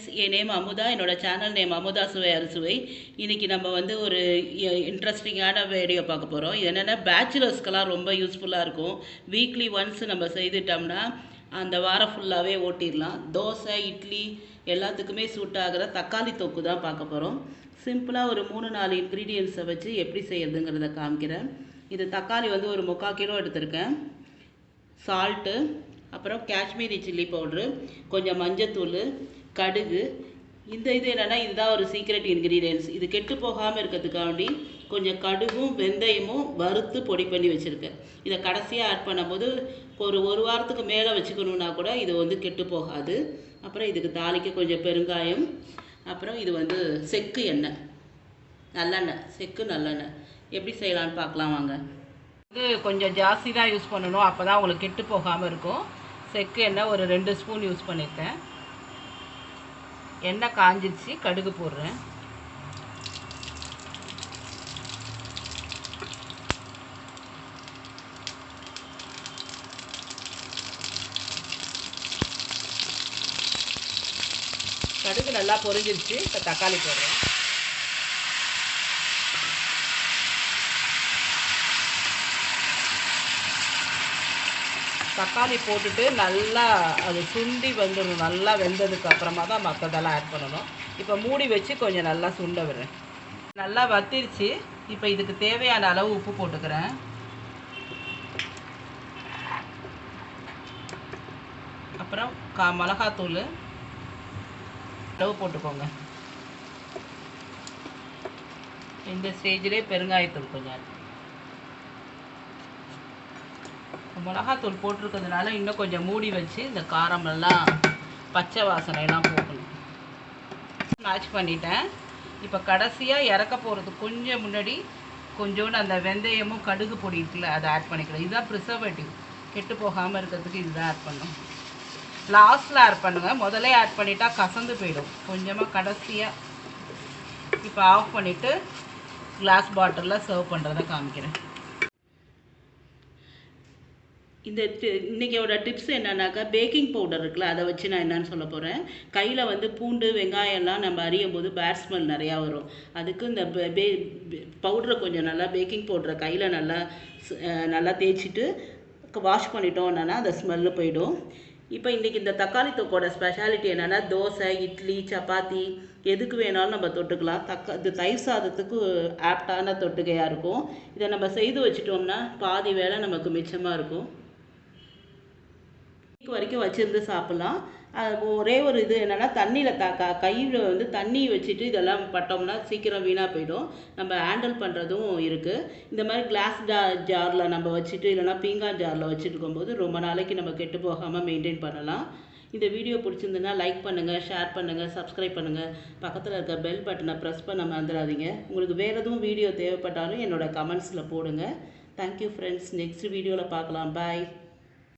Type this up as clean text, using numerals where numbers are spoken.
Friends, என் name Amudha. என்னோட channel name Amudha சுவை அறுசுவை. இன்றைக்கி நம்ம வந்து ஒரு இன்ட்ரெஸ்டிங்கான வீடியோ பார்க்க போகிறோம். இது என்னென்னா பேச்சுலர்ஸ்க்கெல்லாம் ரொம்ப யூஸ்ஃபுல்லாக இருக்கும். வீக்லி ஒன்ஸ் நம்ம செய்துட்டோம்னா அந்த வாரம் ஃபுல்லாகவே ஓட்டிடலாம். தோசை, இட்லி எல்லாத்துக்குமே சூட் ஆகிற தக்காளி தொக்கு தான் பார்க்க போகிறோம். சிம்பிளாக ஒரு 3-4 இன்க்ரீடியன்ஸை வச்சு எப்படி செய்யறதுங்கிறத காமிக்கிறேன். இது தக்காளி வந்து ஒரு 3/4 கிலோ எடுத்திருக்கேன். சால்ட்டு, அப்புறம் காஷ்மீரி சில்லி பவுட்ரு, கொஞ்சம் மஞ்சத்தூள், கடுகு. இது என்னென்னா இதுதான் ஒரு சீக்ரெட் இன்க்ரீடியன்ஸ். இது கெட்டு போகாமல் இருக்கிறதுக்காண்டி கொஞ்சம் கடுகும் வெந்தயமும் வறுத்து பொடி பண்ணி வச்சுருக்கேன். இதை கடைசியாக ஆட் பண்ணும்போது ஒரு வாரத்துக்கு மேலே வச்சுக்கணுன்னா கூட இது வந்து கெட்டு போகாது. அப்புறம் இதுக்கு தாளிக்க கொஞ்சம் பெருங்காயம், அப்புறம் இது வந்து செக்கு எண்ணெய், நல்லெண்ணெய், செக்கு நல்லெண்ணெய். எப்படி செய்யலான்னு பார்க்கலாம் வாங்க. இது கொஞ்சம் ஜாஸ்தி தான் யூஸ் பண்ணணும், அப்போ தான் உங்களுக்கு கெட்டு போகாமல் இருக்கும். செக்கு எண்ணெய் ஒரு 2 ஸ்பூன் யூஸ் பண்ணியிருக்கேன். எண்ணெய் காஞ்சிடுச்சு, கடுகு போடுறேன். கடுகு நல்லா பொரிஞ்சிருச்சு. இப்போ தக்காளி போடுறேன். தக்காளி போட்டுட்டு நல்லா அது சுண்டி வந்துடணும். நல்லா வெந்ததுக்கு அப்புறமா தான் மற்றதெல்லாம் ஆட் பண்ணணும். இப்போ மூடி வச்சு கொஞ்சம் நல்லா சுண்ட விடுறேன். நல்லா வத்திருச்சு. இப்போ இதுக்கு தேவையான அளவு உப்பு போட்டுக்கிறேன். அப்புறம் மிளகாத்தூள் அளவு போட்டுக்கோங்க. இந்த ஸ்டேஜிலே பெருங்காயத்தூள் கொஞ்சம். மிளகாத்தூள் போட்டிருக்கிறதுனால இன்னும் கொஞ்சம் மூடி வச்சு இந்த காரமெல்லாம் பச்சை வாசனையெல்லாம் போகணும். மேட்ச் பண்ணிட்டேன். இப்போ கடைசியாக இறக்க போகிறதுக்கு கொஞ்சம் முன்னாடி கொஞ்சோண்டு அந்த வெந்தயமும் கடுகு பொடி இருக்குல்ல, அதை ஆட் பண்ணிக்கலாம். இதுதான் ப்ரிசர்வேட்டிவ், கெட்டு போகாமல் இருக்கிறதுக்கு இதுதான் ஆட் பண்ணணும். லாஸ்ட்டில் ஆட் பண்ணுங்கள். முதல்ல ஆட் பண்ணிட்டா கசந்து போயிடும். கொஞ்சமாக கடைசியாக. இப்போ ஆஃப் பண்ணிவிட்டு கிளாஸ் பாட்டிலில் சர்வ் பண்ணுறதை காமிக்கிறேன். இன்றைக்கியோட டிப்ஸ் என்னன்னாக்கா, பேக்கிங் பவுடர் இருக்குல்ல, அதை வச்சு நான் என்னன்னு சொல்ல போகிறேன். கையில் வந்து பூண்டு வெங்காயம்லாம் நம்ம அறியும் போது பேட் ஸ்மெல் நிறையா வரும். அதுக்கு இந்த பவுடரை கொஞ்சம் நல்லா, பேக்கிங் பவுடரை கையில் நல்லா தேய்ச்சிட்டு வாஷ் பண்ணிட்டோம்னா அந்த ஸ்மெல்லு போயிடும். இப்போ இன்றைக்கி இந்த தக்காளி தொக்கோட ஸ்பெஷாலிட்டி என்னென்னா, தோசை, இட்லி, சப்பாத்தி எதுக்கு வேணாலும் நம்ம தொட்டுக்கலாம். இது தயிர் சாதத்துக்கு ஆப்டான தொட்டுக்கையாக இருக்கும். இதை நம்ம செய்து வச்சிட்டோம்னா பாதி வேலை நமக்கு மிச்சமாக இருக்கும். வரைக்கும் வச்சுருந்து சாப்பிட்லாம். ஒரே ஒரு இது என்னென்னா, தண்ணியில் கையில் வந்து தண்ணி வச்சுட்டு இதெல்லாம் பட்டோம்னா சீக்கிரம் வீணாக போயிடும். நம்ம ஹேண்டில் பண்ணுறதும் இருக்குது. இந்த மாதிரி கிளாஸ் ஜாரில் நம்ம வச்சுட்டு, இல்லைனா பீங்கான் ஜாரில் வச்சுட்டு இருக்கும்போது ரொம்ப நாளைக்கு நம்ம கெட்டு போகாமல் மெயின்டைன் பண்ணலாம். இந்த வீடியோ பிடிச்சிருந்துன்னா லைக் பண்ணுங்கள், ஷேர் பண்ணுங்கள், சப்ஸ்கிரைப் பண்ணுங்கள். பக்கத்தில் இருக்க பெல் பட்டனை ப்ரெஸ் பண்ண மறந்துடாதீங்க. உங்களுக்கு வேறு எதுவும் வீடியோ தேவைப்பட்டாலும் என்னோடய கமெண்ட்ஸில் போடுங்க. Thank you friends. நெக்ஸ்ட் வீடியோவில் பார்க்கலாம். பாய்.